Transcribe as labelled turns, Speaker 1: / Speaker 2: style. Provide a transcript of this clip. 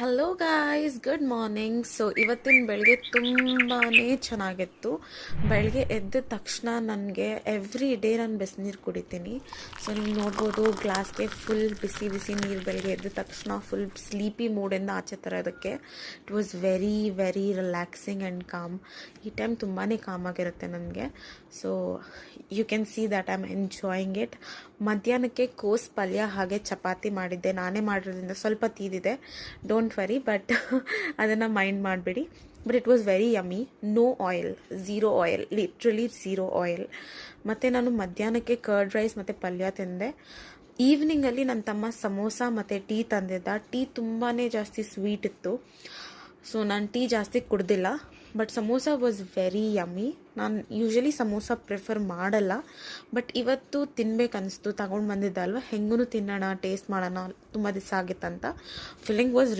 Speaker 1: Hello guys, good morning. So ಇವತ್ತಿನ ಬೆಳಗ್ಗೆ ತುಂಬಾ ಚೆನ್ನಾಗಿತ್ತು. ಬೆಳಗ್ಗೆ ಎದ್ದ ತಕ್ಷಣ ನನಗೆ ಎವ್ರಿ ಡೇ ನಾನು ಬಿಸಿನೀರು ಕುಡಿತೀನಿ. ಸೊ ನೀವು ನೋಡ್ಬೋದು, ಗ್ಲಾಸ್ಗೆ ಫುಲ್ ಬಿಸಿ ಬಿಸಿ ನೀರು ಬೆಳಗ್ಗೆ ಎದ್ದ ತಕ್ಷಣ ಫುಲ್ ಸ್ಲೀಪಿ ಮೂಡಿಂದ ಆಚೆ ತರೋದಕ್ಕೆ. It was very very relaxing and calm. ಈ ಟೈಮ್ ತುಂಬಾ ಕಾಮ್ ಆಗಿರುತ್ತೆ ನನಗೆ. So you can see that I am enjoying it. ಮಧ್ಯಾಹ್ನಕ್ಕೆ ಕೋಸ್ ಪಲ್ಯ ಹಾಗೆ ಚಪಾತಿ ಮಾಡಿದ್ದೆ. ನಾನೇ ಮಾಡಿರೋದ್ರಿಂದ ಸ್ವಲ್ಪ ತೀದಿದೆ, ಡೋಂಟ್ ವರಿ, ಬಟ್ ಅದನ್ನು ಮೈಂಡ್ ಮಾಡಬೇಡಿ. But it was very yummy. No oil, zero oil, literally zero oil. ಮತ್ತು ನಾನು ಮಧ್ಯಾಹ್ನಕ್ಕೆ ಕರ್ಡ್ ರೈಸ್ ಮತ್ತು ಪಲ್ಯ ತಿಂದೆ. ಈವ್ನಿಂಗಲ್ಲಿ ನನ್ನ ತಮ್ಮ ಸಮೋಸ ಮತ್ತು ಟೀ ತಂದಿದ್ದ. ಟೀ ತುಂಬಾ ಜಾಸ್ತಿ ಸ್ವೀಟ್ ಇತ್ತು, ಸೊ ನಾನು ಟೀ ಜಾಸ್ತಿ ಕುಡ್ದಿಲ್ಲ. But samosa was very yummy. ನಾನು ಯೂಶ್ವಲಿ ಸಮೋಸ ಪ್ರಿಫರ್ ಮಾಡಲ್ಲ, ಬಟ್ ಇವತ್ತು ತಿನ್ಬೇಕನ್ನಿಸ್ತು. ತಗೊಂಡು ಬಂದಿದ್ದಲ್ವ, ಹೆಂಗೂ ತಿನ್ನೋಣ, ಟೇಸ್ಟ್ ಮಾಡೋಣ, ತುಂಬ ದಿವಸ ಆಗಿತ್ತಂತ. Feeling was